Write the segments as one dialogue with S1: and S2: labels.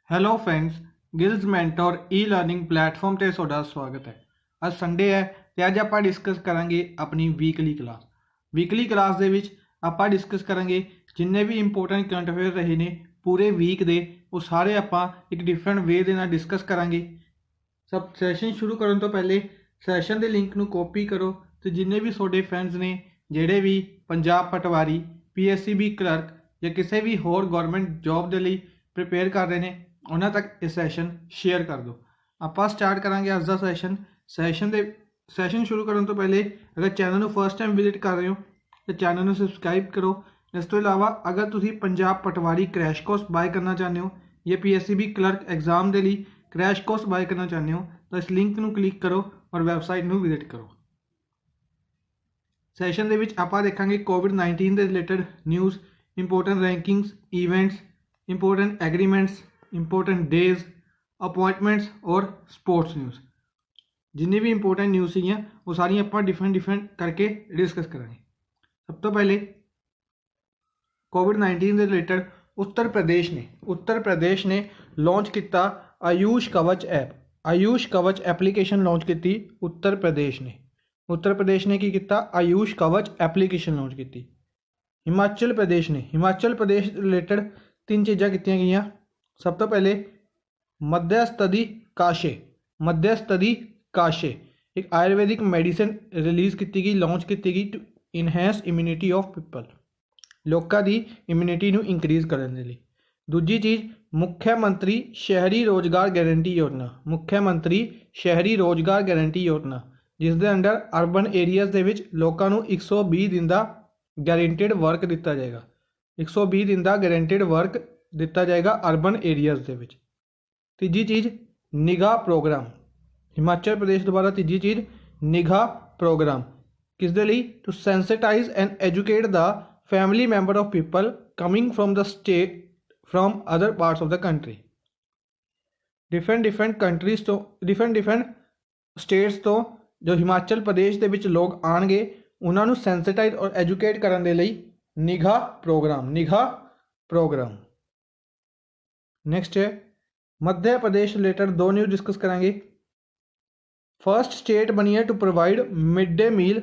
S1: Hello friends, ਗਿਲਜ਼ mentor ਈ-ਲਰਨਿੰਗ platform ਤੇ ਤੁਹਾਡਾ ਸਵਾਗਤ ਹੈ। ਅੱਜ ਸੰਡੇ ਹੈ ਤੇ ਅੱਜ ਆਪਾਂ ਡਿਸਕਸ ਕਰਾਂਗੇ ਆਪਣੀ ਵੀਕਲੀ ਕਲਾਸ। ਵੀਕਲੀ ਕਲਾਸ ਦੇ ਵਿੱਚ ਆਪਾਂ ਡਿਸਕਸ ਕਰਾਂਗੇ ਜਿੰਨੇ ਵੀ ਇੰਪੋਰਟੈਂਟ ਕਰੰਟ ਅਫੇਅਰ ਰਹੇ ਨੇ ਪੂਰੇ ਵੀਕ ਦੇ, ਉਹ ਸਾਰੇ ਆਪਾਂ ਇੱਕ ਡਿਫਰੈਂਟ ਵੇ ਦੇ ਨਾਲ ਡਿਸਕਸ ਕਰਾਂਗੇ। ਸਭ ਸੈਸ਼ਨ ਸ਼ੁਰੂ ਕਰਨ ਤੋਂ ਪਹਿਲੇ ਸੈਸ਼ਨ ਦੇ ਲਿੰਕ ਨੂੰ ਕਾਪੀ ਕਰੋ ਤੇ ਜਿੰਨੇ ਵੀ ਤੁਹਾਡੇ ਫਰੈਂਡਸ ਨੇ ਜਿਹੜੇ ਵੀ ਪੰਜਾਬ ਪਟਵਾਰੀ, PSCB ਕਲਰਕ ਜਾਂ ਕਿਸੇ ਵੀ ਹੋਰ ਗਵਰਨਮੈਂਟ ਜੌਬ ਦੇ ਲਈ ਪ੍ਰਿਪੇਅਰ ਕਰ ਰਹੇ ਨੇ ਉਹਨਾਂ ਤੱਕ ਇਹ ਸੈਸ਼ਨ ਸ਼ੇਅਰ ਕਰ ਦਿਓ। ਆਪਾਂ ਸਟਾਰਟ ਕਰਾਂਗੇ ਅੱਜ ਦਾ ਸੈਸ਼ਨ ਸ਼ੁਰੂ ਕਰਨ ਤੋਂ ਪਹਿਲੇ ਅਗਰ ਚੈਨਲ ਨੂੰ ਫਸਟ ਟਾਈਮ ਵਿਜ਼ਿਟ ਕਰ ਰਹੇ ਹੋ ਤਾਂ ਚੈਨਲ ਨੂੰ ਸਬਸਕ੍ਰਾਈਬ ਕਰੋ। ਇਸ ਤੋਂ ਇਲਾਵਾ ਅਗਰ ਤੁਸੀਂ ਪੰਜਾਬ ਪਟਵਾਰੀ ਕ੍ਰੈਸ਼ ਕੋਰਸ ਬਾਏ ਕਰਨਾ ਚਾਹੁੰਦੇ ਹੋ ਜਾਂ PSCB ਕਲਰਕ ਐਗਜ਼ਾਮ ਦੇ ਲਈ ਕ੍ਰੈਸ਼ ਕੋਰਸ ਬਾਏ ਕਰਨਾ ਚਾਹੁੰਦੇ ਹੋ ਤਾਂ ਇਸ ਲਿੰਕ ਨੂੰ ਕਲਿੱਕ ਕਰੋ ਔਰ ਵੈਬਸਾਈਟ ਨੂੰ ਵਿਜ਼ਿਟ ਕਰੋ। ਸੈਸ਼ਨ ਦੇ ਵਿੱਚ ਆਪਾਂ ਦੇਖਾਂਗੇ ਕੋਵਿਡ-19 ਦੇ related news, important rankings, events, important agreements, important days, appointments और स्पोर्ट्स न्यूज़। जिन्नी भी इंपॉर्टेंट न्यूज़ सीगियां वो सारियां आप डिफरेंट करके डिस्कस करेंगे। सब तो पहले कोविड-19 के रिलेटेड उत्तर प्रदेश ने लॉन्च किया आयुष कवच ऐप। आयुष कवच एप्लीकेशन लॉन्च की उत्तर प्रदेश ने की किया आयुष कवच एप्लीकेशन लॉन्च की। हिमाचल प्रदेश रिलेटेड 3 चीज़ां कीतियां गईयां। सब तो पहले मध्यस्थदी काशे एक आयुर्वेदिक मेडिसिन रिलीज़ की गई, लॉन्च की गई to enhance immunity of people, लोगों की इम्यूनिटी नू इंक्रीज़ करने के लिए। दूजी चीज़ मुख्यमंत्री शहरी रोज़गार गारंटी योजना जिस दे अंडर अर्बन एरियाज़ दे विच लोकां नू 120 दिन का गारंटेड वर्क दिता जाएगा। 120 दिन का गारंटेड वर्क दिता जाएगा अर्बन एरियाज़ दे विच। तीजी चीज़ निगाह प्रोग्राम, हिमाचल प्रदेश द्वारा तीजी चीज़ निगाह प्रोग्राम किस दे लई to sensitise and educate the family member of people coming from the state from other parts of the country. Different countries तो डिफरेंट स्टेट्स तो जो हिमाचल प्रदेश के विच लोग आएंगे उन्होंने सेंसिटाइज और एजुकेट करने के लिए निगाह प्रोग्राम। नेक्स्ट है Madhya Pradesh related 2 news discuss करेंगे। फर्स्ट स्टेट बनी है to provide mid day meal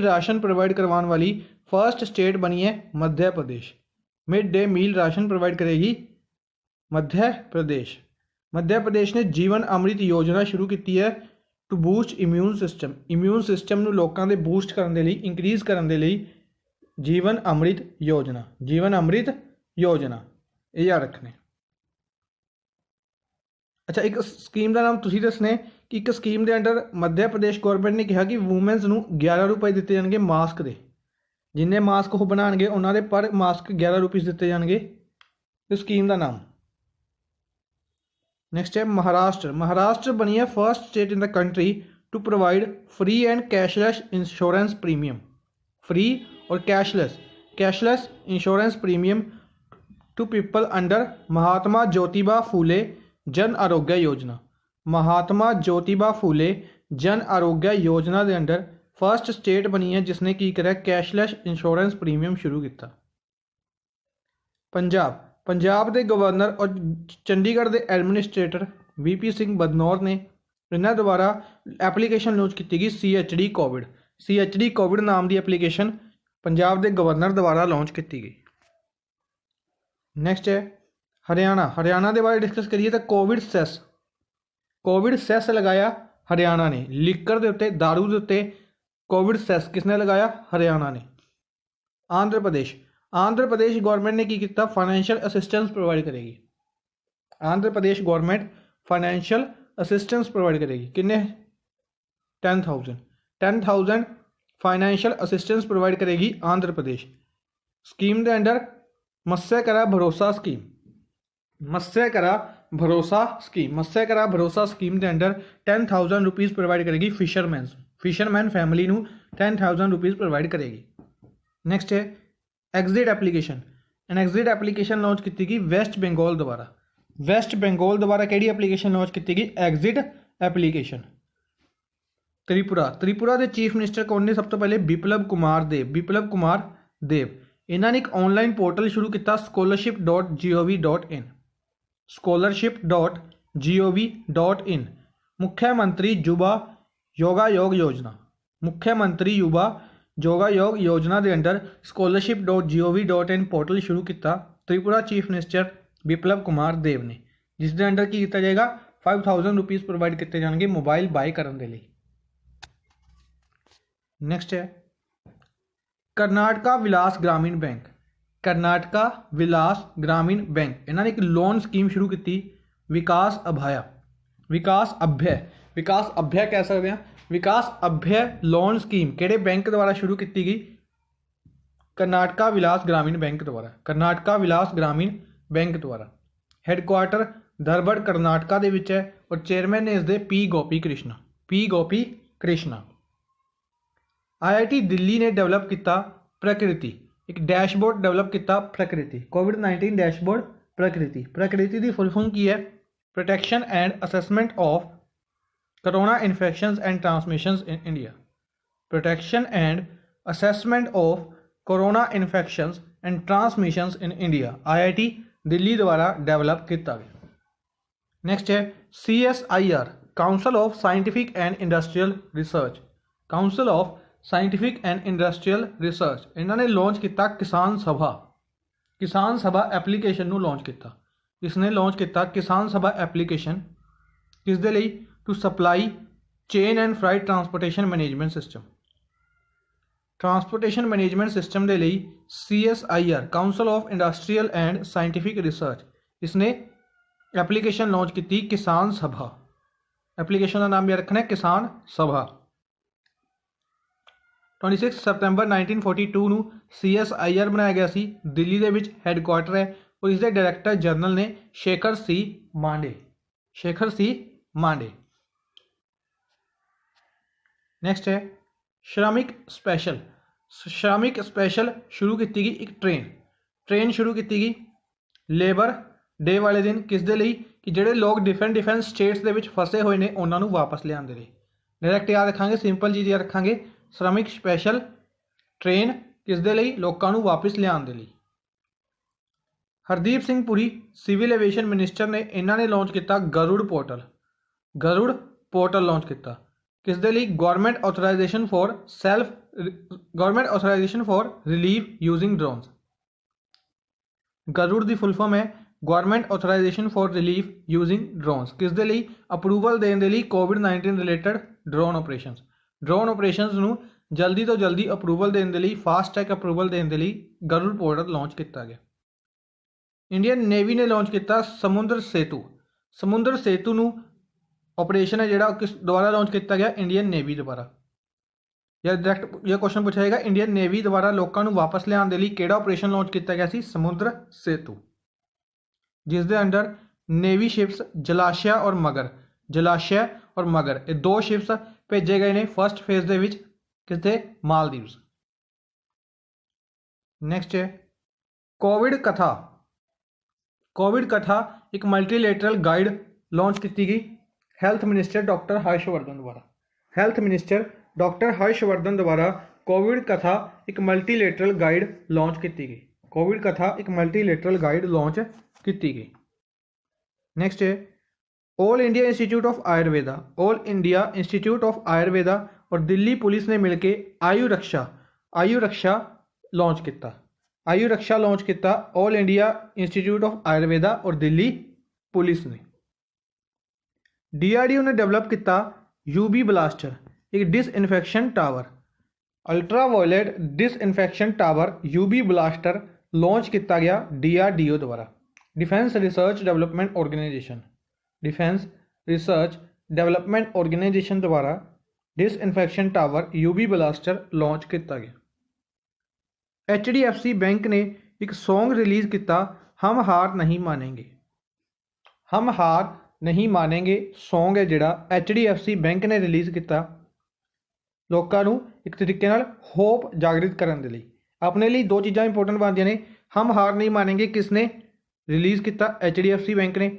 S1: ration provide करवाने वाली फर्स्ट स्टेट बनी है Madhya Pradesh. Mid day meal ration provide करेगी मध्य प्रदेश ने जीवन अमृत योजना शुरू की है टू बूस्ट इम्यून सिस्टम नू लोकां दे बूस्ट करने के लिए, इंक्रीज़ करने के लिए जीवन अमृत योजना ये याद रखने। अच्छा, एक स्कीम का नाम तुसीं दसने कि एक स्कीम के अंडर मध्य प्रदेश गौरमेंट ने कहा कि वूमेंस नू 11 रुपए दिते जाएंगे मास्क के। जिन्ने मास्क वो बनाएंगे उन्होंने पर मास्क 11 रुपीज़ दिते जाएंगे। इस स्कीम का नाम। नेक्स्ट है महाराष्ट्र बनी है first state in the country to provide free and cashless insurance premium. Free और cashless insurance premium to people under Mahatma Jyotiba Phule Jan Arogya योजना। महात्मा ज्योतिबा फूले जन आरोग्य योजना के अंडर फर्स्ट स्टेट बनी है जिसने की करा कैशलैस इंश्योरेंस प्रीमियम शुरू किया। पंजाब के गवर्नर और चंडीगढ़ के एडमिनिस्ट्रेटर VP सिंह बदनौर ने इन्होंने द्वारा एप्लीकेशन लॉन्च की गई CHD कोविड नाम की एप्लीकेशन पंजाब के गवर्नर द्वारा लॉन्च की गई। नैक्सट है हरियाणा के बारे डिस्कस करिए तो कोविड सैस लगाया हरियाणा ने। लिकर के उत्ते, दारू के उत्ते कोविड सैस किसने लगाया? हरियाणा ने। आंध्र प्रदेश गवर्नमेंट ने की किया फाइनैंशियल असिस्टेंस प्रोवाइड करेगी। Andhra Pradesh government financial assistance provide करेगी। किन्ने? 10,000 फाइनैंशियल असिस्टेंस प्रोवाइड करेगी आंध्र प्रदेश। स्कीम के अंडर मत्स्य करा भरोसा स्कीम के अंडर 10,000 रुपीज़ प्रोवाइड करेगी फिशरमैन फैमिली नू 10,000 रुपीज़ प्रोवाइड करेगी। नैक्सट है एग्जिट एप्लीकेशन लॉन्च की गई वेस्ट बंगाल द्वारा केड़ी एप्लीकेशन लॉन्च की गई? Exit application. त्रिपुरा के चीफ मिनिस्टर कौन ने? सब तो पहले बिप्लब कुमार देव। इन्होंने एक ऑनलाइन पोर्टल शुरू किया scholarship.gov.in। scholarship.gov.in। मुख्यमंत्री युवा योगायोग योजना, मुख्यमंत्री युवा योगायोग योजना के अंडर scholarship.gov.in पोर्टल शुरू किया त्रिपुरा चीफ मिनिस्टर विप्लव कुमार देव ने, जिसके अंडर की किया जाएगा 5000 रुपीज़ प्रोवाइड किए जाएंगे मोबाइल बाय करने के लिए। नेक्स्ट है करनाटका विलास ग्रामीण बैंक, करनाटका विलास ग्रामीण बैंक इन्होंने एक लोन स्कीम शुरू की विकास अभय, विकास अभ्य कह सकते हैं, विकास अभय लोन स्कीम किहड़े बैंक द्वारा शुरू की गई? करनाटका विलास ग्रामीण बैंक द्वारा, करनाटका विलास ग्रामीण बैंक द्वारा। हैडक्वार्टर धरबड़ करनाटका दे विच है और चेयरमैन ने इसके पी गोपी कृष्णा। IIT दिल्ली ने डेवलप किया प्रकृति, एक डैशबोर्ड डेवलप किया प्रकृति, कोविड-19 डैशबोर्ड प्रकृति की फुल फॉर्म की है? Protection and assessment of corona infections and transmissions in India, protection and assessment of corona infections and transmissions in India IIT Delhi द्वारा डेवलप किया गया। नेक्स्ट है CSIR council of scientific and industrial research, council of scientific and industrial research इन्होंने launch किया किसान सभा application ਨੂੰ launch किया। इसने लॉन्च किया किसान सभा एप्लीकेशन किस दे लई? To supply chain and freight transportation management system के लिए CSIR council of industrial and scientific research इसने एप्लीकेशन लॉन्च की किसान सभा, एप्लीकेशन का नाम याद रखना है किसान सभा। 26 सितंबर 1942 ਨੂੰ CSIR बनाया गया सी, दिल्ली ਦੇ ਵਿੱਚ ਹੈੱਡਕੁਆਟਰ है और इसके डायरैक्टर जनरल ने शेखर सी मांडे। नेक्स्ट है श्रमिक स्पेशल शुरू की गई एक ट्रेन शुरू की गई लेबर डे वाले दिन किस दे लई? कि ਜਿਹੜੇ लोग डिफरेंट स्टेट्स ਦੇ ਵਿੱਚ फसे हुए ने उन्होंने वापस लिया लिए। डायरैक्ट याद रखांगे, सिंपल चीज़ याद रखांगे, श्रमिक स्पेशल ट्रेन किस दे लई? लोकां नूं वापस लियाउण दे लई। Hardeep Singh Puri civil aviation minister ने इन्होंने लॉन्च किया गरुड़ पोर्टल लॉन्च किया किस दे लई? Government authorisation for relief using drones. Garud की फुल फॉर्म है government authorisation for relief using drones, किस दे लई? अप्रूवल देने के लिए कोविड-19 रिलेटेड ड्रोन ऑपरेशंस नूं जल्दी तो जल्दी अप्रूवल देने के लिए, फास्ट ट्रैक अप्रूवल देने के लिए गरुड़ पोर्टल लॉन्च किया गया। इंडियन नेवी ने लॉन्च किया समुद्र सेतु नूं ऑपरेशन है जिहड़ा किस द्वारा लॉन्च किया गया? इंडियन नेवी द्वारा। या डायरैक्ट यह क्वेश्चन पूछा जाएगा, इंडियन नेवी द्वारा लोगों को वापस लियाउण दे लई किहड़ा ऑपरेशन लॉन्च किया गया सी? समुद्र सेतु, जिस दे अंडर नेवी शिप्स जलाशय और मगर ये दो शिप्स भेजे गए ने फर्स्ट फेज दे विच किसदे? मालदीव्स। नेक्स्ट है कोविड कथा एक मल्टीलेटरल गाइड लॉन्च की गई हेल्थ मिनिस्टर डॉक्टर हर्षवर्धन द्वारा कोविड कथा एक मल्टीलेटरल गाइड लॉन्च की गई। नेक्स्ट है ऑल इंडिया इंस्टीट्यूट आयुर्वेदा और दिल्ली पुलिस ने मिलकर आयु रक्षा लॉन्च किया all India institute of Ayurveda और दिल्ली पुलिस ने। DRDO ने डेवलप किया UV ब्लास्टर एक disinfection tower, ultraviolet disinfection tower UV blaster launch किया गया DRDO द्वारा। डिफेंस रिसर्च डेवलपमेंट ऑर्गेनाइजेशन द्वारा disinfection tower UV blaster launch किया गया। HDFC बैंक ने एक सॉन्ग रिलीज़ किया हम हार नहीं मानेंगे सॉन्ग है जिहड़ा HDFC बैंक ने रिलीज़ किया लोगों को एक तरीके नाल होप जागृत करने के लिए। अपने लिए दो चीज़ां इंपोर्टेंट बनदियां ने, हम हार नहीं मानेंगे किसने रिलीज़ किया? HDFC बैंक ने।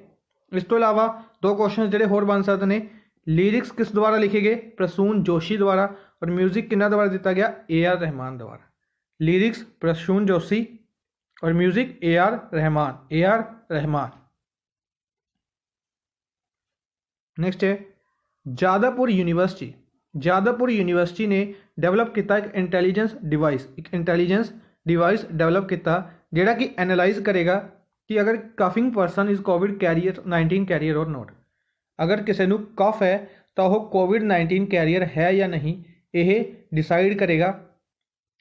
S1: इस तो इलावा दो क्वेश्चन जिहड़े होर बन सकते हैं, लिरिक्स किस द्वारा लिखे गए? प्रसून जोशी द्वारा, और म्यूजिक किन्ना द्वारा दिता गया? AR रहमान द्वारा। लिरिक्स प्रसून जोशी और म्यूजिक AR रहमान। नेक्स्ट है जादवपुर यूनिवर्सिटी। जादवपुर यूनिवर्सिटी ने डेवलप किया एक इंटैलीजेंस डिवाइस डेवलप किया जिहड़ा कि एनालाइज करेगा कि अगर coughing person is COVID carrier 19 carrier और नॉट। अगर किसी को कफ है तो वह कोविड 19 कैरियर है या नहीं, यह डिसाइड करेगा,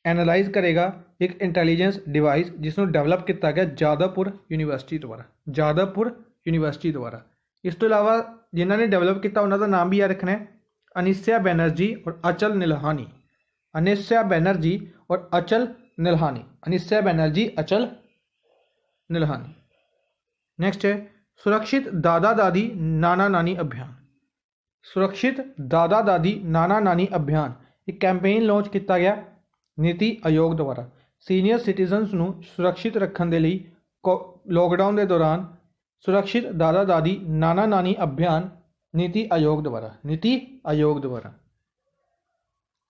S1: एनालाइज करेगा एक इंटैलीजेंस डिवाइस जिसनों डेवलप किया गया जादवपुर यूनिवर्सिटी द्वारा। जादवपुर यूनिवर्सिटी द्वारा। इस तो इलावा जिन्होंने डेवलप किया उन्होंने नाम भी याद रखना है, अनिस्या बनर्जी और अचल निल्हानी। अनिस्या बनर्जी और अचल निल्हानी। अनिस्या बनर्जी, अचल निल्हानी। नेक्स्ट है सुरक्षित दादा दादी नाना नानी अभियान। सुरक्षित दादा दादी नाना नानी अभियान एक कैंपेन लॉन्च किया गया नीति आयोग द्वारा। सीनियर सिटीजनस ਨੂੰ सुरक्षित रखने के लिए लॉकडाउन के दौरान सुरक्षित दादा दादी नाना नानी अभियान नीति आयोग द्वारा। नीति आयोग द्वारा।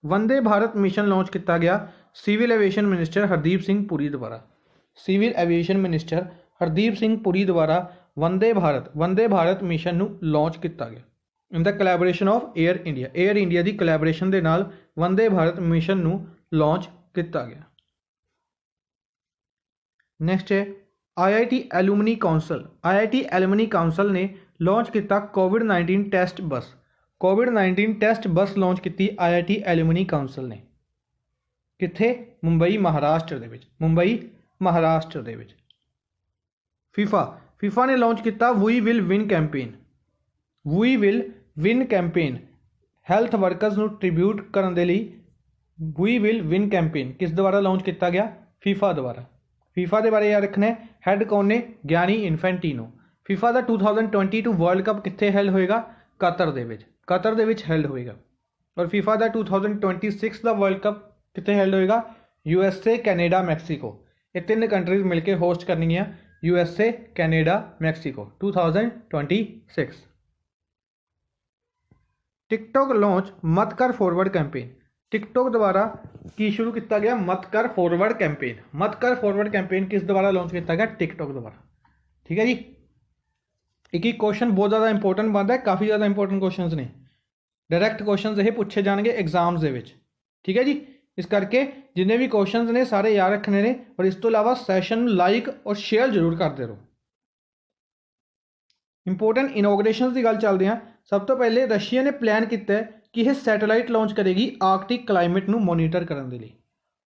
S1: वंदे भारत मिशन लॉन्च किया गया civil aviation minister Hardeep Singh Puri द्वारा। Civil aviation minister Hardeep Singh Puri द्वारा वंदे भारत मिशन ਨੂੰ लॉन्च किया गया in the collaboration of Air India. Air India की कोलैबोरेशन के नाल वंदे भारत मिशन ਨੂੰ लॉन्च किया गया। नेक्स्ट है IIT alumni council. IIT alumni council ने लॉन्च किया Covid 19 test bus. Covid 19 test bus launch की IIT एलुमनी काउंसिल ने कित्थे? मुंबई महाराष्ट्र दे विच। मुंबई महाराष्ट्र दे विच। फीफा ने लॉन्च किया we will win campaign. We will win campaign health workers ਨੂੰ ट्रिब्यूट करने के लिए वी विल विन कैंपेन किस द्वारा लॉन्च किया गया? फीफा द्वारा। फीफा के बारे याद रखना है, हैड कौन ने? ग्यानी इन्फेंटिनो। फीफा का 2022 वर्ल्ड कप कित्थे हेल्ड होएगा? Qatar they which. Qatar they which held होएगा। और फीफा का 2026 का वर्ल्ड कप कित्थे हेल्ड होएगा? USA, Canada, Mexico. ये 3 कंट्रीज मिलकर होस्ट करनी है। USA, Canada, Mexico 2026। TikTok launch मत कर फॉरवर्ड कैंपेन। टिकटॉक द्वारा की शुरू किया गया मत कर फॉरवर्ड कैंपेन। मत कर फॉरवर्ड कैंपेन किस द्वारा लॉन्च किया गया? टिकटॉक द्वारा। ठीक है जी। एक ही क्वेश्चन बहुत ज़्यादा इंपॉर्टेंट बनता है, काफ़ी ज़्यादा इंपॉर्टेंट क्वेश्चन ने, डायरैक्ट क्वेश्चन ये पूछे जाएंगे एग्जाम्स के। ठीक है जी। इस करके जिन्हें भी क्वेश्चन ने सारे याद रखने ने। और इस तो इलावा सैशन लाइक और शेयर जरूर करते रहो। इंपोर्टेंट इनोग्रेशन की गल चलते हैं। सब तो पहले रशिया ने प्लान किया है कि यह सैटेलाइट लॉन्च करेगी आर्कटिक क्लाइमेट ਨੂੰ ਮੋਨੀਟਰ ਕਰਨ ਦੇ ਲਈ।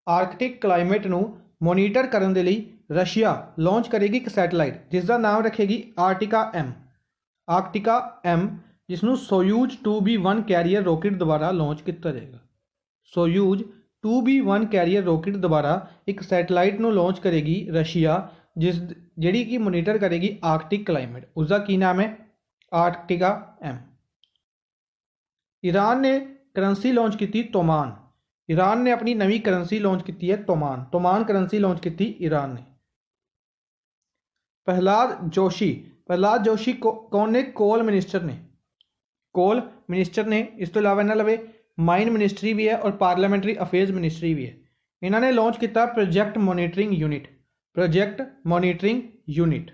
S1: आर्कटिक क्लाइमेट ਨੂੰ ਮੋਨੀਟਰ ਕਰਨ ਦੇ ਲਈ रशिया लॉन्च करेगी एक सैटेलाइट जिसका नाम रखेगी आर्टिका M। आर्कटिका M जिसनों सोयूज 2B1 कैरियर रॉकेट द्वारा लॉन्च किया जाएगा। सोयूज 2B1 कैरियर रॉकेट द्वारा एक सैटेलाइट ਨੂੰ लॉन्च करेगी रशिया जिहड़ी कि मॉनीटर करेगी आर्कटिक क्लाइमेट। उसका की नाम है? Arktika M। ईरान ने करंसी लॉन्च की तोमान। ईरान ने अपनी नवी करंसी लॉन्च की है तोमान। तोमान करंसी लॉन्च की ईरान ने। प्रहलाद जोशी कौन ने? कोल मिनिस्टर ने। कोल मिनिस्टर ने। इस तो इलावा इन्होंने लवे माइन मिनिस्ट्री भी है और पार्लियामेंटरी अफेयर्स मिनिस्ट्री भी है। इन्होंने लॉन्च किया project monitoring unit. Project monitoring unit.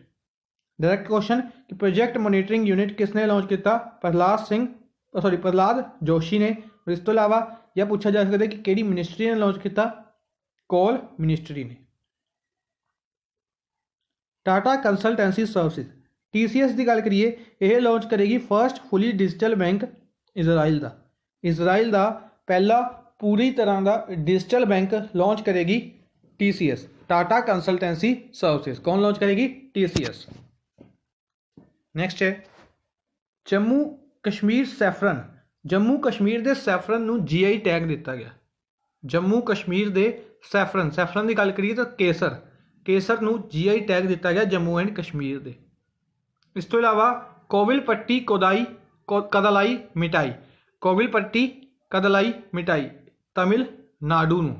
S1: Direct question कि प्रोजेक्ट मॉनीटरिंग यूनिट किसने लॉन्च किया? प्रहलाद जोशी ने। और इस तो इलावा यह पूछा जा सकता है कि केड़ी मिनिस्ट्री ने लॉन्च किया? कोल मिनिस्ट्री ने। टाटा कंसल्टेंसी सर्विसेज TCS की गल करिए, यह लॉन्च करेगी first fully digital bank Israel का। इजराइल का पहला पूरी तरह का डिजिटल बैंक लॉन्च करेगी TCS। टाटा कंसल्टेंसी सर्विसेज कौन लॉन्च करेगी? TCS। नेक्स्ट है जम्मू कश्मीर सैफरन। जम्मू कश्मीर के सैफरन ਨੂੰ GI टैग दिता गया। जम्मू कश्मीर के सैफरन की गल करिए तो केसर ਨੂੰ GI टैग दिता गया जम्मू एंड कश्मीर के। इस तो इलावा कोविलपट्टी कदलाई मिठाई। कोविलपट्टी कदलाई मिठाई तमिलनाडु ਨੂੰ।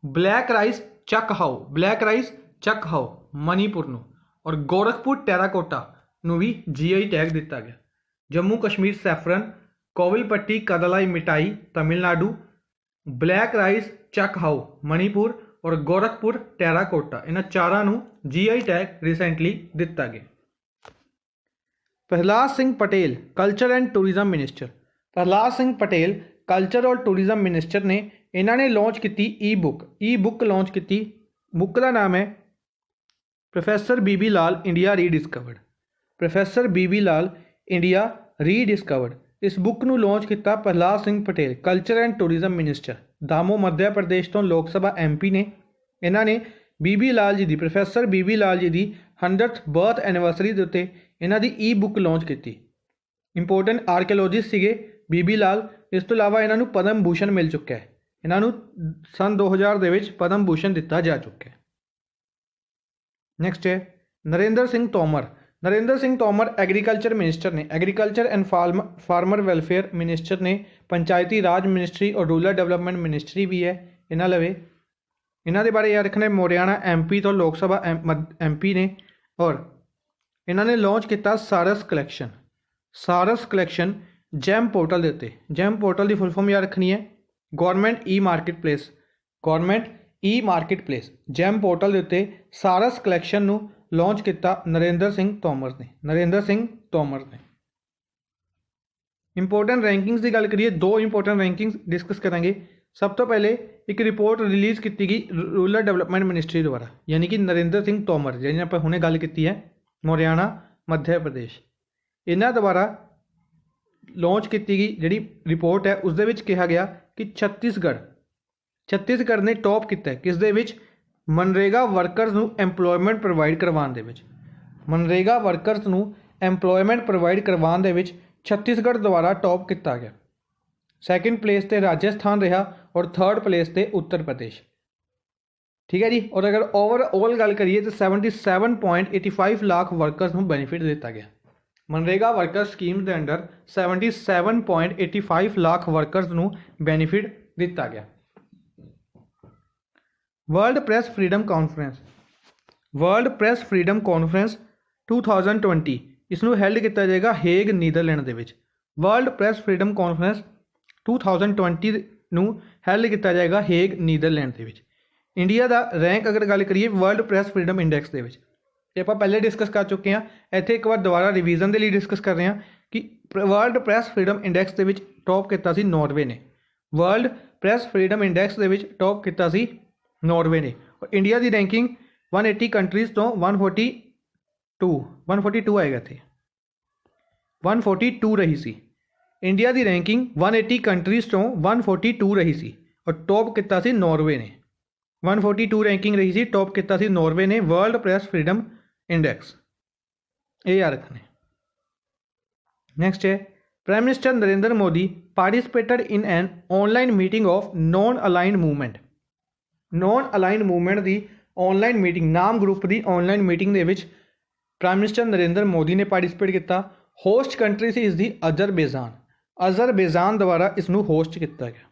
S1: ब्लैक राइस चक हाउ मणिपुर ਨੂੰ। और गोरखपुर टेराकोटा ਨੂੰ भी GI टैग दिता गया। Jammu Kashmir saffron, Kovilpatti Kadalai Mithai Tamil Nadu, black rice Chak Hao Manipur और गोरखपुर टेराकोटा, इन्होंने चारों GI टैग रिसेंटली दिता गया। Prahlad Singh Patel culture and tourism minister. Prahlad Singh Patel culture और टूरिज्म मिनिस्टर ने इन्होंने लॉन्च की ई बुक लॉन्च की। बुक का नाम है प्रोफैसर बीबी लाल इंडिया रीडिस्कवर्ड। प्रोफैसर बीबी लाल इंडिया रीडिस्कवर्ड। इस बुक ਨੂੰ लॉन्च किया Prahlad Singh Patel culture and tourism minister दामो मध्य प्रदेश तो लोक सभा MP ने। इन्होंने बीबी लाल जी की प्रोफैसर बीबी लाल जी की 100th बर्थ एनिवर्सरी के उत्ते इन्हों की ई बुक लॉन्च की। इंपोर्टेंट आर्कियोलॉजिस्ट सीगे बीबी लाल। इस तो इलावा इन्हों पद्म भूषण मिल चुका है। इन्हों सन 2000 के पद्म भूषण दिता जा चुका है। नैक्सट है नरेंद्र सिंह तोमर। नरेंद्र सिंह तोमर एग्रीकल्चर मिनिस्टर ने। Agriculture and farmer welfare minister ने। पंचायती राज मिनिस्ट्री और रूरल डेवलपमेंट मिनिस्ट्री भी है इन्हों लवे। इन्हों के बारे याद रखना मोरियाना MP तो लोक सभा MP ने। और इन्होंने लॉन्च किया सारस कलैक्शन। सारस कलैक्शन जैम पोर्टल के उत्ते। जैम पोर्टल की फुल फॉर्म याद रखनी है गौरमेंट ई मार्केट प्लेस। गौरमेंट ई मार्केट प्लेस जैम पोर्टल के उत्ते सारस कलैक्शन नू लॉन्च किया नरेंद्र सिंह तोमर ने। नरेंद्र सिंह तोमर ने। इंपोर्टेंट रैंकिंग्स की गल करिए, दो इंपोर्टेंट रैंकिंग्स डिस्कस करेंगे। सब तो पहले एक रिपोर्ट रिलीज़ की गई रूरल डेवलपमेंट मिनिस्ट्री द्वारा, यानी कि नरेंद्र सिंह तोमर जिन्हें आप हुणे गल की है मोरियाना मध्य प्रदेश, इन्हों द्वारा लॉन्च की गई जी रिपोर्ट है। उस दे कहा गया कि छत्तीसगढ़ ने टॉप किया किस दे विच मनरेगा वर्करस नू एंप्लॉयमेंट प्रोवाइड करवाने दे विच। मनरेगा वर्करस नू एंप्लॉयमेंट प्रोवाइड करवाने दे विच छत्तीसगढ़ द्वारा टॉप किया गया। सैकेंड प्लेस ते राजस्थान रहा और थर्ड प्लेस ते उत्तर प्रदेश। ठीक है जी। और अगर ओवरऑल गल करिए तो 77.85 लाख वर्करस नू बेनीफिट दिता गया। मनरेगा वर्कर स्कीम के अंडर 77.85 लाख वर्करस नू बेनीफिट दिता गया। World press freedom conference. World press freedom conference 2020 इसनू हैल्ड किया जाएगा हेग नीदरलैंड दे विच। वर्ल्ड प्रेस फ्रीडम कॉन्फ्रेंस 2020 नू हैल्ड किया जाएगा हेग नीदरलैंड दे विच। इंडिया का रैंक अगर गल करिए वर्ल्ड प्रेस फ्रीडम इंडैक्स दे विच ये आप पहले डिस्कस कर चुके हैं। इत्थे एक बार दोबारा रिवीजन के लिए डिस्कस कर रहे हैं कि वर्ल्ड प्रेस फ्रीडम इंडैक्स के टॉप किया सी नॉर्वे ने। वर्ल्ड प्रेस फ्रीडम इंडैक्स के टॉप किया सी नॉर्वे ने। और इंडिया की रैंकिंग 180 कंट्रीज़ तो 142 आएगा थे 142 रही सी। इंडिया की रैंकिंग 180 कंट्रीज़ तो 142 रही सी और टॉप किया सी नॉर्वे ने। 142 रैंकिंग रही सी, टॉप किया सी नॉर्वे ने वर्ल्ड प्रेस फ्रीडम इंडैक्स। ये याद रखने। नैक्सट है prime minister Narendra Modi participated in an online meeting of non aligned movement. Non aligned movement की ऑनलाइन मीटिंग नाम ग्रुप की ऑनलाइन मीटिंग के प्राइम मिनिस्टर नरेंद्र मोदी ने पार्टिसिपेट किया। होस्ट कंट्री सी इसकी अजरबेजान। अजरबेजान द्वारा इसनू होस्ट किया गया।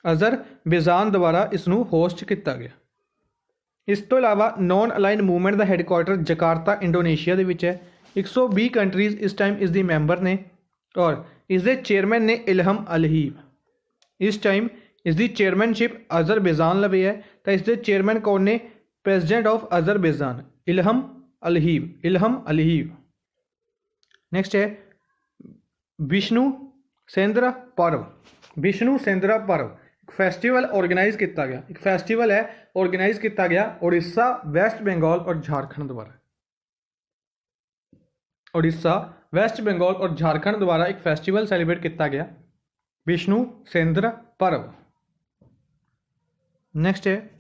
S1: अजरबेजान द्वारा इसनू होस्ट किया गया। इस तो इलावा नॉन अलाइंड मूवमेंट का हैडक्वार्टर जकार्ता इंडोनेशिया के विच है। 120 कंट्रीज़ इस टाइम इसकी मैंबर ने और इसके चेयरमैन ने इल्हम अलहीब। इस टाइम इसकी चेयरमैनशिप अजरबेजान लवे है तो इसके चेयरमैन कौन ने? President of Azerbaijan Ilham Aliyev. Ilham Aliyev. Next है विष्णु सेंद्रा पर्व। विष्णु सेंद्रा पर्व फेस्टिवल ऑर्गेनाइज किया गया। एक फेस्टिवल है ऑर्गेनाइज किया गया उड़ीसा, वेस्ट बंगाल और झारखंड द्वारा। उड़ीसा, वेस्ट बंगाल और झारखंड द्वारा एक फेस्टिवल सैलीब्रेट किया गया विष्णु सेंद्र पर्व। नेक्स्ट है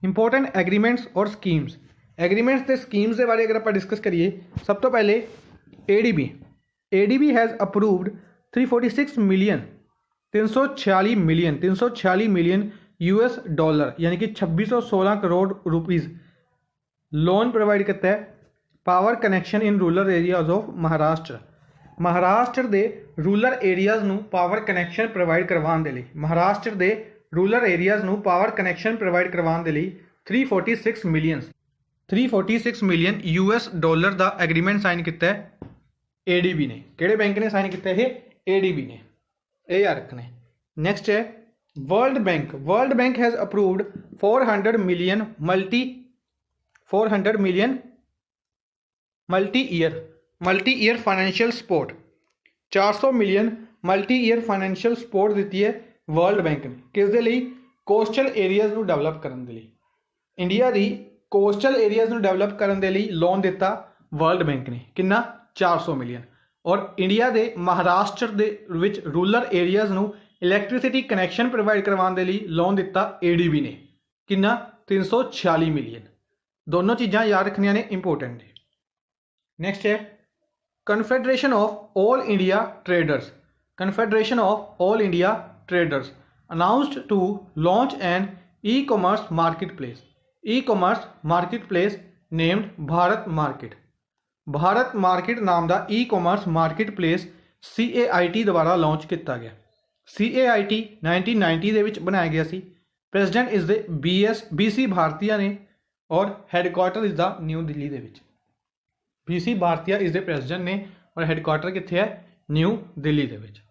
S1: इंपोर्टेंट एग्रीमेंट्स और स्कीम्स। एग्रीमेंट्स ते स्कीम्स के बारे अगर आप डिस्कस करिए, सब तो पहले ADB has approved 346 million 346 million $, यानी कि 2616 करोड़ रुपीज़ लोन प्रोवाइड करता है power connection in rural areas of Maharashtra. Maharashtra के रूरल एरियाज नू पावर कनैक्शन प्रोवाइड करवाने के लिए, महाराष्ट्र के रूरल एरियाज नू पावर कनैक्शन प्रोवाइड करवाने के लिए 346 मिलियन $, का एग्रीमेंट साइन किया है ADB ने। किहड़े बैंक ने साइन किया है? ADB ने। ये याद रखने। नेक्स्ट है World Bank. World Bank has approved 400 million multi year multi year financial support 400 million multi year financial support दी है वर्ल्ड बैंक ने किस दे लई कोस्टल एरियाज़ ਨੂੰ ਡਿਵੈਲਪ ਕਰਨ ਦੇ ਲਈ इंडिया ਦੀ कोस्टल एरियाज़ ਨੂੰ ਡਿਵੈਲਪ ਕਰਨ ਦੇ ਲਈ ਲੋਨ ਦਿੱਤਾ वर्ल्ड बैंक ने कितना 400 मिलियन और इंडिया ਦੇ महाराष्ट्र ਦੇ ਵਿੱਚ रूरल एरियाज़ ਨੂੰ इलैक्ट्रिसिटी कनैक्शन प्रोवाइड करवाने ਦੇ ਲਈ लोन ਦਿੱਤਾ ADB ने कितना 346 मिलियन दोनों चीज़ां याद रखनियां ने इंपोर्टेंट है। नेक्स्ट है confederation of all India traders confederation of all India traders announced to launch an e-commerce marketplace named Bharat market Bharat market नाम का ई-कॉमर्स मार्केटप्लेस CAIT द्वारा लॉन्च किया गया। CAIT 1990 ਦੇ ਵਿੱਚ बनाया गया सी। प्रेजिडेंट इज द BC भारतीय ने और headquarter is the new Delhi ਦੇ ਵਿੱਚ BC भारतीय इज द प्रेजिडेंट ने और हैडकुआटर कितने है न्यू दिल्ली ਦੇ ਵਿੱਚ।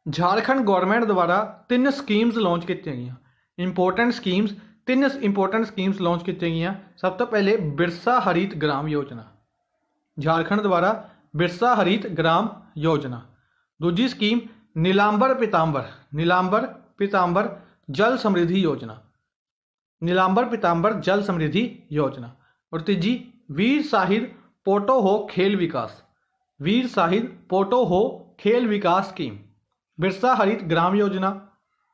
S1: झारखंड गौरमेंट द्वारा 3 स्कीम्स लॉन्च की गई important schemes 3 important schemes launch की गई। सब तो पहले बिरसा हरित ग्राम योजना झारखंड द्वारा बिरसा हरित ग्राम योजना। दूजी स्कीम नीलांबर पीतांबर जल समृद्धि योजना नीलांबर पीतांबर जल समृद्धि योजना। और तीजी वीर शाहिद पोटो हो खेल विकास स्कीम बिरसा हरित ग्राम योजना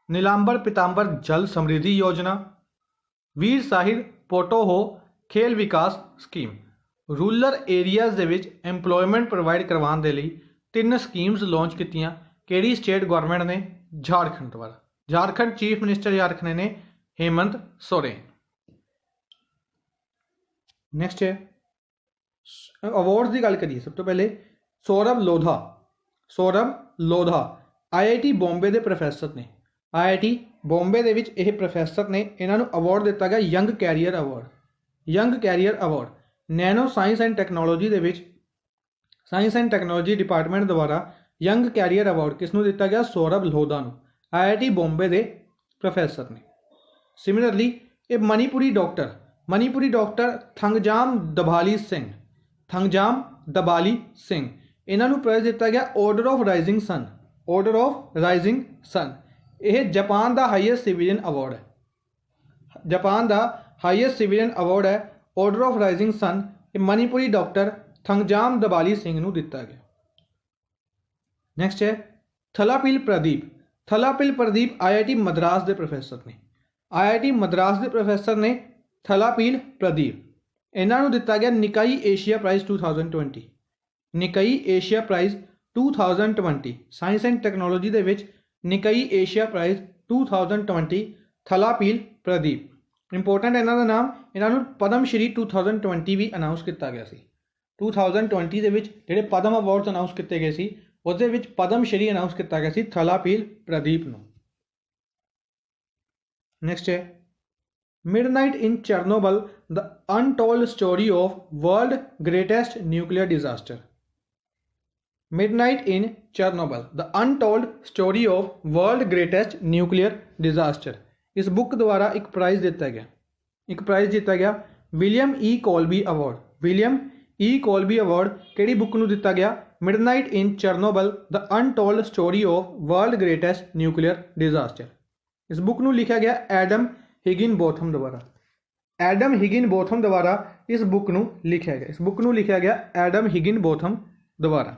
S1: नीलांबर पीतांबर जल समृद्धि योजना वीर शाहिद पोटो हो खेल विकास स्कीम। रूरल एरियाज़ दे विच एम्पलॉयमेंट प्रोवाइड करवाने के लिए 3 स्कीम्स लॉन्च कीतियां केड़ी स्टेट गवर्नमेंट ने झारखंड द्वारा। झारखंड चीफ मिनिस्टर याद रखने ने हेमंत सोरेन। नेक्स्ट है अवार्ड्स की गल करिए। सब तो पहले सौरभ लोधा IIT बॉम्बे के प्रोफैसर ने IIT बॉम्बे के विच यह प्रोफैसर ने इन्हों अवार्ड दिता गया young career award nano science and technology के साइंस एंड टैक्नोलॉजी डिपार्टमेंट द्वारा यंग कैरियर अवार्ड किसनों दिता गया सौरभ लोधा नूं IIT बॉम्बे के प्रोफैसर ने। सिमिलरली ये मणिपुरी डॉक्टर थंगजाम दबाली सिंह इन्हों प्राइज दिता गया ऑर्डर ऑफ राइजिंग सन यह जापान का हाईएस्ट सिविलियन अवार्ड है order of rising sun Manipuri doctor Thangjam Dhabali Singh नूं दिता गया। नेक्स्ट है थलापिल प्रदीप IIT मद्रास के प्रोफैसर ने थलापिल प्रदीप इन्हों दिता गया Nikkei Asia prize 2020 science and technology के Nikkei Asia prize 2020 Thalappil Pradeep important इन्हों का नाम इन्हों पद्म श्री 2020 भी अनाउंस किया गया 2020 के जोड़े पद्म अवार्ड्स अनाउंस किए गए उस पद्म श्री अनाउंस किया गया थलापिल प्रदीप नूं। नेक्स्ट है midnight in Chernobyl the untold story of world greatest nuclear disaster midnight in Chernobyl the untold story of world greatest nuclear disaster. इस बुक द्वारा एक प्राइज़ दिता गया विलियम ई कॉल्बी अवार्ड केड़ी बुक नूं दिता गया midnight in Chernobyl the untold story of world greatest nuclear disaster. इस बुक नूं लिखा गया एडम हिगिन बोथम द्वारा इस बुक नूं लिखा गया एडम हिगिन बोथम द्वारा।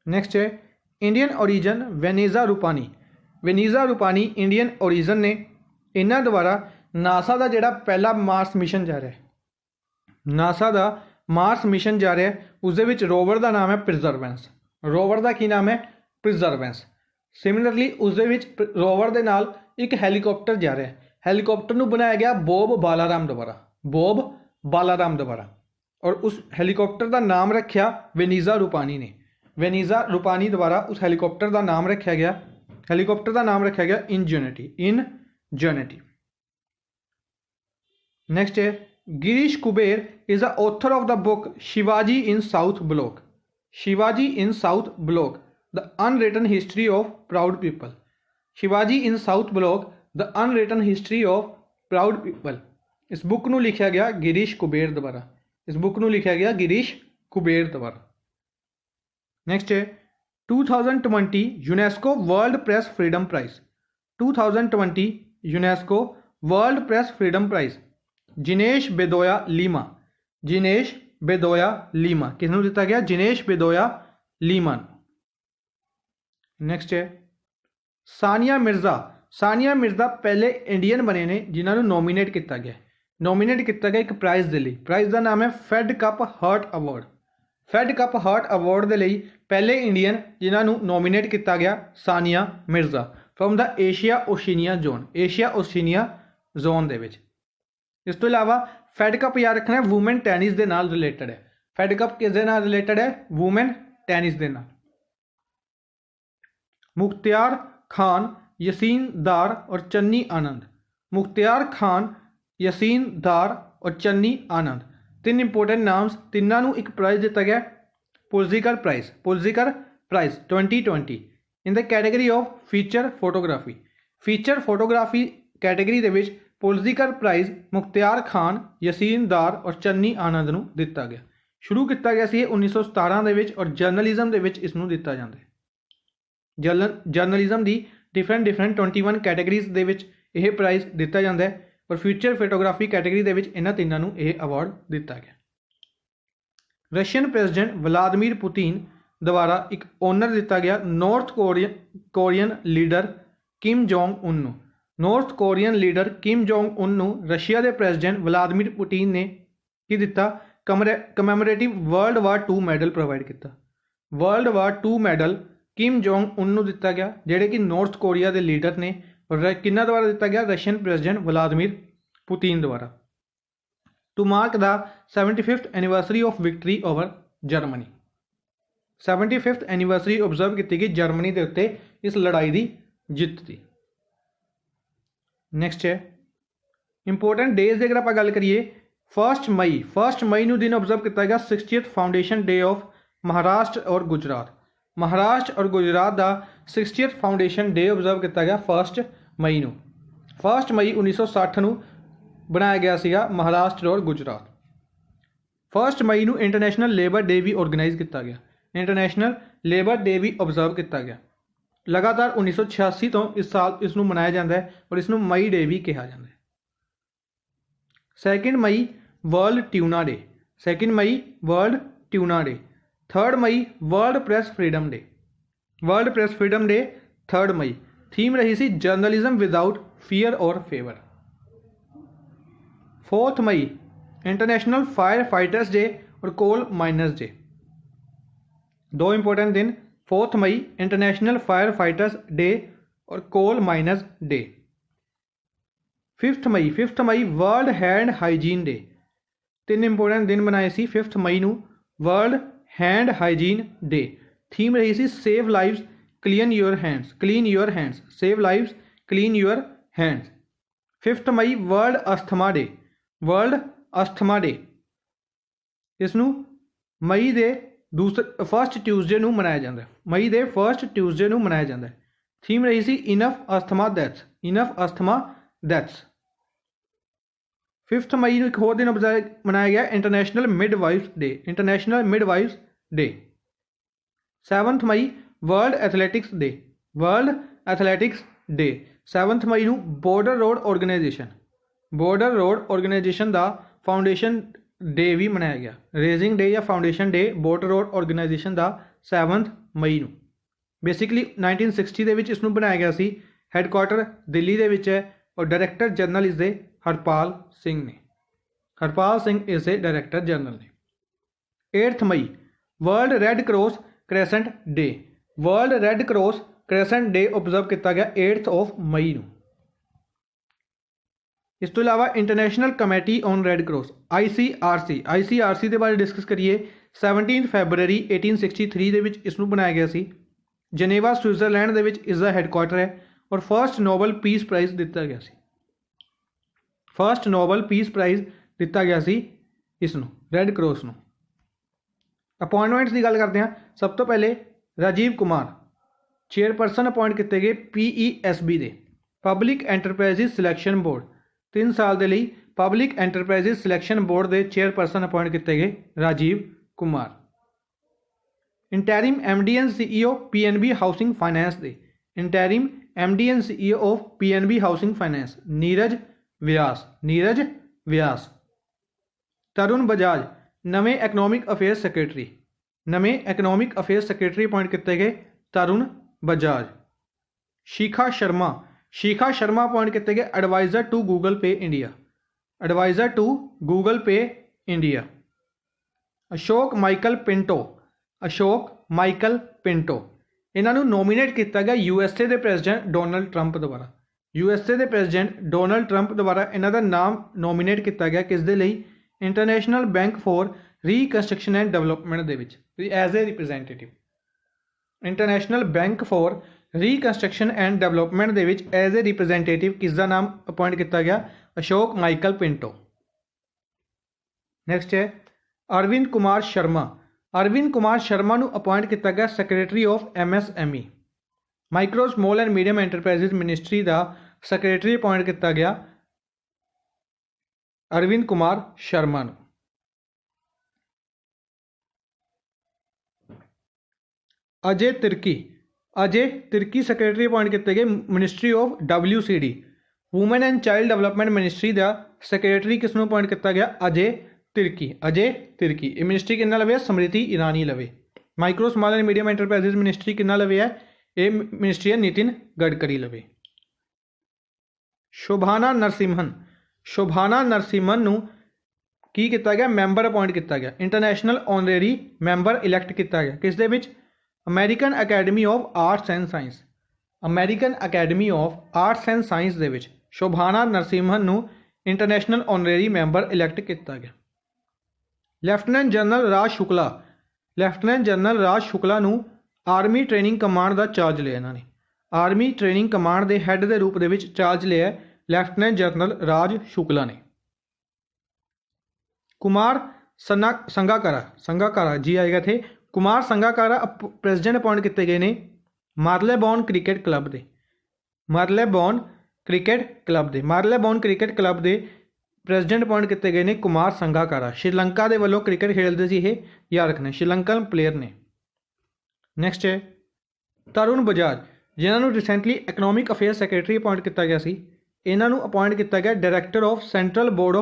S1: नेक्स्ट है इंडियन ओरिजन वेनेजा रूपानी इंडियन ओरिजन ने इन्हां द्वारा नासा का जिहड़ा पहला मार्स मिशन जा रहा है उस दे विच रोवर का नाम है प्रिजर्वेंस सिमिलरली उस दे विच रोवर दे नाल एक हैलीकॉप्टर जा रहा है हैलीकॉप्टर नूं बनाया गया बॉब बालाराम द्वारा और उस हैलीकॉप्टर का नाम रखा वेनेजा रूपानी द्वारा उस हैलीकॉप्टर का नाम रखा गया इनजेनिटी। नेक्स्ट है Girish Kuber is the author of the book Shivaji in south block the unwritten history of proud people इस बुक नूं लिखा गया गिरीश कुबेर द्वारा इस बुक नूं लिखिया गया गिरीश कुबेर द्वारा। नैक्सट है 2020 UNESCO world press freedom prize. 2020 UNESCO world press freedom prize Jineth Bedoya Lima. Jineth Bedoya Lima किसनूं दिता गया? Jinesh Bedoya Lima. नैक्सट है सानिया मिर्जा। सानिया मिर्जा पहले इंडियन बने ने जिन्होंने नोमीनेट किया गया। नोमीनेट किया गया एक प्राइज़ के लिए। प्राइज़ का नाम है Fed Cup heart award. Fed Cup heart award के लिए पहले इंडियन जिन्होंने नोमीनेट किया गया Sania Mirza from the Asia Oceania zone. Asia Oceania zone दे विच। इस तो इलावा फेड कप याद रखना है वूमेन टैनिस के नाल रिलेटेड है। फेड कप किस दे नाल रिलेटेड है? वूमेन टैनिस के नाल। मुख्तियार खान, यसीन दार और चन्नी आनंद। मुख्तियार खान, यसीन दार और चन्नी आनंद तीन इंपोर्टेंट नाम्स। तिन्हों एक प्राइज़ दिता गया Pulitzer prize. Pulitzer prize 2020 in the category of feature photography. Feature photography category दे विच पुलिज़िकर प्राइज़ मुख्तियार खान, यसीन दार और चन्नी आनंद नूं दिता गया। शुरू किया गया सी 1917 दे विच और जर्नलिज्म दे विच इसनूं दिता जांदा है। जर्नलिज्म की डिफरेंट 21 कैटेगरीज दे विच यह प्राइज़ दिता जाता है और फ्यूचर फोटोग्राफी कैटेगरी दे विच इन्हां तीनों नूं यह अवार्ड दिता गया। रशियन प्रेसिडेंट व्लादिमीर पुतिन द्वारा एक ऑनर दिता गया North Korean leader Kim Jong Un नूं। North Korean leader Kim Jong Un नूं रशिया के प्रेसिडेंट व्लादिमीर पुतिन ने की दिता कमैमोरेटिव वर्ल्ड वार 2 मैडल प्रोवाइड किया। वर्ल्ड वार 2 मैडल किम जोंग उन नूं दिता गया जिहड़े कि नॉर्थ कोरिया के लीडर ने और किन्ना द्वारा दिता गया? रशियन प्रेसिडेंट व्लादिमीर पुतिन द्वारा। To mark the 75th anniversary of victory over Germany. 75th anniversary observe की गई जर्मनी के उत्ते इस लड़ाई की जित की। नैक्सट है इंपोर्टेंट डेज की अगर आप गल करिए 1 मई। 1 मई नूं दिन ऑब्जर्व किया गया 60th foundation day of Maharashtra और गुजरात। महाराष्ट्र और गुजरात का 60th फाउंडेशन डे ऑब्जर्व किया गया 1 मई नूं। 1 मई 1960 नूं बनाया गया सीगा महाराष्ट्र और गुजरात। 1 मई नूं इंटरनेशनल लेबर डे भी ऑर्गेनाइज किया गया। इंटरनेशनल लेबर डे भी ऑब्जर्व किया गया। लगातार 1986 तो इस साल इसनूं मनाया जाता है और इसनूं मई डे भी कहा जाता है। 2 मई वर्ल्ड ट्यूना डे। 2 मई वर्ल्ड ट्यूना डे। 3 मई world press freedom day. World press freedom day 3 मई। थीम रही सी जर्नलिज्म विदाउट फियर और फेवर। 4 मई इंटरनेशनल फायर फाइटर्स डे और कोल माइनर्स डे। 2 इंपोर्टेंट दिन 4 मई इंटरनेशनल फायर फाइटर्स डे और कोल माइनर्स डे। 5 मई world hand hygiene day. 3 important दिन बनाए सी 5 मई नूं world hand hygiene day. Theme रही सी save lives clean your hands. Clean your hands. Save lives clean your hands. 5 मई world asthma day. World asthma day इसनूं मई दे फर्स्ट ट्यूसडे नूं मनाया जाता है। मई दे फर्स्ट ट्यूसडे नूं मनाया जाता है। थीम रही सी enough asthma deaths. Enough asthma deaths. 5 मई नूं एक होर दिन मनाया गया international midwives day. International midwives day. 7 मई world athletics day. World athletics day 7 मई नूं border road organisation. Border road organisation का फाउंडेशन डे भी मनाया गया। रेजिंग डे या foundation day border road organisation का 7 मई नूं। बेसिकली 1960 ਦੇ ਵਿੱਚ ਇਸ ਨੂੰ बनाया गया सी। हैडकुआटर दिल्ली ਦੇ ਵਿੱਚ है और डायरैक्टर जनरल इस दे हरपाल सिंह ने। हरपाल सिंह इस दे डायरैक्टर जनरल ने। 8 मई world red cross crescent day. World red cross crescent day observe किया गया 8 मई नूं। इस तो इलावा international committee on red cross ICRC के बारे डिस्कस करिए 17 फरवरी 1863 ਦੇ ਵਿੱਚ ਇਸ ਨੂੰ बनाया गया सी। जनेवा स्विट्जरलैंड ਦੇ ਵਿੱਚ इसका हैडकुआटर है और फर्स्ट नोबल पीस प्राइज़ दिता गया सी। फर्स्ट नोबल पीस प्राइज़ दिता गया सी इसनूं रैड क्रॉस नूं। अपॉइंटमेंट्स की गल करते हैं। सब तो पहले राजीव कुमार चेयरपर्सन अपॉइंट किए गए PESB दे पब्लिक एंटरप्राइजिज सिलैक्शन बोर्ड 3 साल के लिए पब्लिक एंटरप्राइजेज सिलेक्शन बोर्ड के चेयरपर्सन अपॉइंट किए गए Rajiv Kumar. Interim MD and CEO PNB housing finance के interim MD and CEO of PNB housing finance Neeraj Vyas. Tarun Bajaj नवे एकोनॉमिक अफेयर्स सैकटरी अपॉइंट किए गए तरुण बजाज। शिखा शर्मा अपॉइंट किए गए adviser to Google Pay India. Ashok Michael Pinto इन्हों नोमीनेट किया गया USA के प्रेजिडेंट डोनल्ड ट्रंप द्वारा इन्हों का नाम नोमीनेट किया गया किस दे लई international bank for reconstruction and development as a representative. International bank for reconstruction and development as a representative किसका नाम अपॉइंट किया गया अशोक माइकल पिंटो। नैक्सट है अरविंद कुमार शर्मा नू अपॉइंट किया गया secretary of MSME micro small and medium enterprises ministry का secretary appoint किया गया अरविंद कुमार शर्मा नू। अजय तिर्की सैक्रटरी अपॉइंट किए गए ministry of WCD women and child development ministry का सैक्रटरी किसनों अपॉइंट किया गया अजय तिर्की। ये मिनिस्ट्री किन्ना लवे स्मृति ईरानी लवे। Micro small and medium enterprises ministry किन्ना लवे है ये मिनिस्ट्री है नितिन गडकरी लवे। शोभाना नरसिम्हन नू की किया गया मैंबर अपॉइंट किया गया इंटरनेशनल ऑनरेरी मैंबर इलैक्ट किया गया किस दे विच American academy of arts and science दे विच शोभाना नरसिम्हन नू इंटरनेशनल ऑनरेरी मैंबर इलैक्ट किया गया। लैफ्टिनेंट जनरल राज शुक्ला नू आर्मी ट्रेनिंग कमांड का चार्ज लिया इन्होंने आर्मी ट्रेनिंग कमांड के हैड के रूप में चार्ज लिया लैफ्टिनेंट जनरल राज शुक्ला ने। कुमार संगाकारा जी आएगा थे कुमार संगाकारा प्रेजिडेंट अपॉइंट किए गए ने मार्लेबॉर्न क्रिकेट क्लब के प्रेजिडेंट अपॉइंट किए गए ने कुमार संगाकारा। श्रीलंका के वालों क्रिकेट खेलते थे ये याद रखना श्रीलंकन प्लेयर ने। नैक्सट है तरुण बजाज जिन्होंने recently economic affair secretary appoint किया गया इन्हों अपॉइंट किया गया director of central board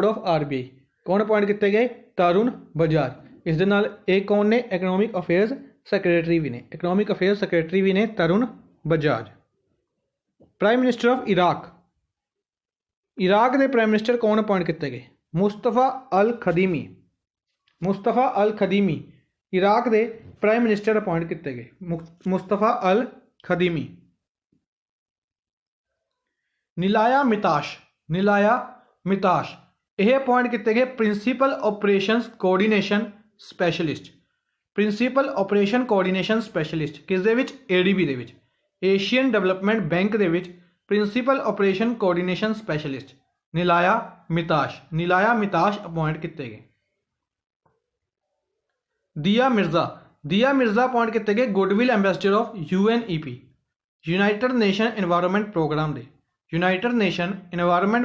S1: of RBI। कौन अपॉइंट किए गए तरुण बजाज। इस दे नाल एक कौन ने इकनॉमिक अफेयर्स सैक्रटरी भी ने Tarun Bajaj. Prime minister of Iraq के प्राइम मिनिस्टर कौन अपॉइंट किए गए मुस्तफा अल खदीमी इराक के प्राइम मिनिस्टर अपॉइंट किए गए मुस्तफा अल खदीमी। निलाया मिताश यह अपॉइंट किए गए प्रिंसीपल ऑपरेशन कोऑर्डिनेशन स्पैशलिस्ट किस दे विच ADB दे विच एशियन डेवलपमेंट बैंक दे विच principal operation coordination specialist Nilaya Mitash appoint किए गए। दिया मिर्जा अपॉइंट किए गए goodwill ambassador of UNEP united nation environment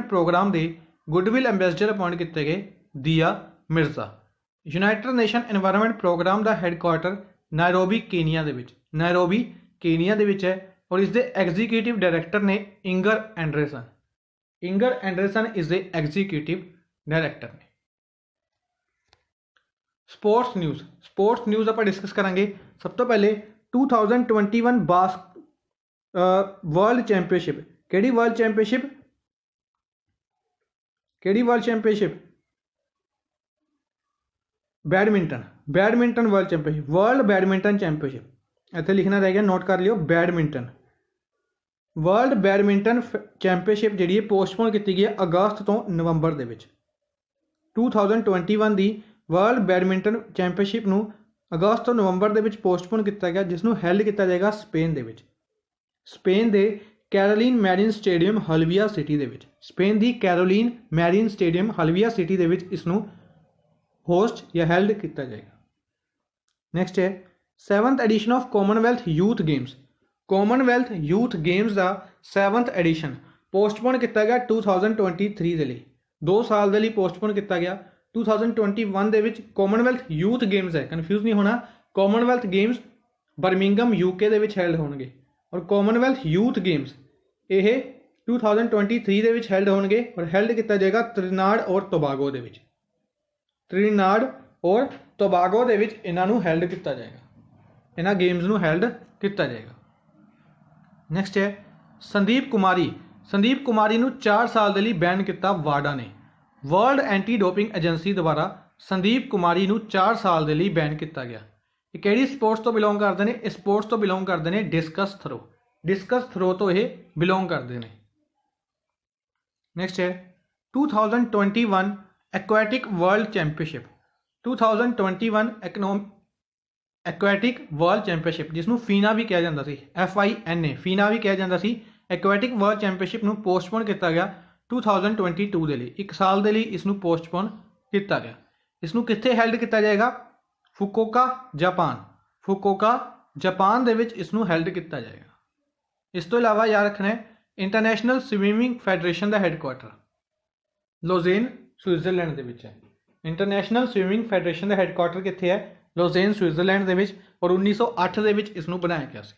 S1: programme के गुडविल एंबेसडर अपॉइंट किए गए Dia Mirza. United nation environment programme का हैडक्वार्टर नायरोबी केनिया दे विच है और इसके एग्जीक्यूटिव डायरैक्टर ने Inger Andersen is the executive director ने। स्पोर्ट्स न्यूज़ आप डिस्कस करांगे। सब तो पहले 2021 वर्ल्ड चैंपीयनशिप केड़ी world championship badminton world badminton championship इतने लिखना रहेगा नोट कर लियो वर्ल्ड बैडमिंटन चैंपीयनशिप जी पोस्टपोन की गई अगस्त तो नवंबर के 2021 की वर्ल्ड बैडमिंटन चैंपीयनशिप नू अगस्त तो नवंबर के पोस्टपोन किया गया जिसनों हेल्ड किया जाएगा स्पेन के कैरोलीन मैरिन स्टेडियम हल्विया सिटी के इसनों होस्ट या हेल्ड किया जाएगा। नैक्सट है 7th edition of Commonwealth Youth Games का 7th एडिशन पोस्टपोन किया गया 2023 ਦੇ ਲਈ 2 ਸਾਲ ਦੇ ਲਈ पोस्टपोन किया गया 2021 ਦੇ ਵਿੱਚ ਕਾਮਨਵੈਲਥ ਯੂਥ ਗੇਮਸ ਹੈ ਕਨਫਿਊਜ਼ ਨਹੀਂ ਹੋਣਾ ਕਾਮਨਵੈਲਥ ਗੇਮਸ ਬਰਮਿੰਗਮ ਯੂਕੇ ਦੇ ਵਿੱਚ ਹੈਲਡ ਹੋਣਗੇ ਔਰ ਕਾਮਨਵੈਲਥ ਯੂਥ ਗੇਮਸ ਇਹ 2023 ਦੇ ਵਿੱਚ ਹੈਲਡ ਹੋਣਗੇ ਔਰ ਹੈਲਡ ਕੀਤਾ ਜਾਏਗਾ ਤ੍ਰਿਨਾਡ ਔਰ ਟੋਬਾਗੋ ਦੇ ਵਿੱਚ ਤ੍ਰਿਨਾਡ ਔਰ ਟੋਬਾਗੋ ਦੇ ਵਿੱਚ ਇਹਨਾਂ ਨੂੰ ਹੈਲਡ ਕੀਤਾ ਜਾਏਗਾ ਇਹਨਾਂ ਗੇਮਸ ਨੂੰ ਹੈਲਡ ਕੀਤਾ ਜਾਏਗਾ। ਨੈਕਸਟ ਹੈ ਸੰਦੀਪ ਕੁਮਾਰੀ ਨੂੰ 4 ਸਾਲ ਦੇ ਲਈ ਬੈਨ ਕੀਤਾ ਵਾਡਾ ਨੇ। ਵਰਲਡ ਐਂਟੀ ਡੋਪਿੰਗ ਏਜੰਸੀ ਦੁਆਰਾ ਸੰਦੀਪ ਕੁਮਾਰੀ ਨੂੰ 4 ਸਾਲ ਦੇ ਲਈ ਬੈਨ ਕੀਤਾ ਗਿਆ। ਇਹ ਕਿਹੜੀ ਸਪੋਰਟਸ ਤੋਂ ਬਿਲੋਂਗ ਕਰਦੇ ਨੇ? ਇਹ ਸਪੋਰਟਸ ਤੋਂ ਬਿਲੋਂਗ ਕਰਦੇ ਨੇ ਡਿਸਕਸ ਥਰੋ ਤੋਂ ਇਹ ਬਿਲੋਂਗ ਕਰਦੇ ਨੇ। ਨੈਕਸਟ ਹੈ 2021 aquatic world championship 2021 aquatic world championship ਜਿਸ ਨੂੰ ਫੀਨਾ ਵੀ ਕਿਹਾ ਜਾਂਦਾ ਸੀ FINA ਫੀਨਾ ਵੀ ਕਿਹਾ ਜਾਂਦਾ ਸੀ। ਐਕੁਐਟਿਕ ਵਰਲਡ ਚੈਂਪੀਅਨਸ਼ਿਪ ਨੂੰ ਪੋਸਟਪੋਨ ਕੀਤਾ ਗਿਆ 2022 ਦੇ ਲਈ 1 ਸਾਲ ਦੇ ਲਈ ਇਸ ਨੂੰ ਪੋਸਟਪੋਨ ਕੀਤਾ ਗਿਆ। ਇਸ ਨੂੰ ਕਿੱਥੇ ਹੈਲਡ ਕੀਤਾ ਜਾਏਗਾ? ਫੁਕੋਕਾ ਜਾਪਾਨ ਦੇ ਵਿੱਚ ਇਸ ਨੂੰ ਹੈਲਡ ਕੀਤਾ ਜਾਏਗਾ। ਇਸ ਤੋਂ ਇਲਾਵਾ ਯਾਦ ਰੱਖਣਾ ਹੈ ਇੰਟਰਨੈਸ਼ਨਲ ਸਵੀਮਿੰਗ ਫੈਡਰੇਸ਼ਨ ਦਾ ਹੈੱਡਕੁਆਟਰ ਲੋਜ਼ੇਨ ਸਵਿਟਜ਼ਰਲੈਂਡ ਦੇ ਵਿੱਚ ਹੈ। ਇੰਟਰਨੈਸ਼ਨਲ ਸਵੀਮਿੰਗ ਫੈਡਰੇਸ਼ਨ ਦਾ ਹੈੱਡਕੁਆਟਰ ਕਿੱਥੇ ਹੈ? ਲੋਜ਼ੇਨ ਸਵਿਟਜ਼ਰਲੈਂਡ ਦੇ ਵਿੱਚ ਔਰ 1908 ਦੇ ਵਿੱਚ ਇਸ ਨੂੰ ਬਣਾਇਆ ਗਿਆ ਸੀ।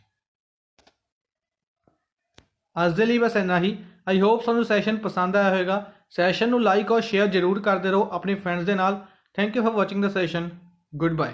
S1: ਅੱਜ ਦੇ ਲਈ ਬਸ ਇੰਨਾ ਹੀ। ਆਈ ਹੋਪ ਤੁਹਾਨੂੰ ਸੈਸ਼ਨ ਪਸੰਦ ਆਇਆ ਹੋਵੇਗਾ। ਸੈਸ਼ਨ ਨੂੰ ਲਾਈਕ ਔਰ ਸ਼ੇਅਰ ਜ਼ਰੂਰ ਕਰਦੇ ਰਹੋ ਆਪਣੇ ਫਰੈਂਡਸ ਦੇ ਨਾਲ। Thank you for watching the session. Good bye.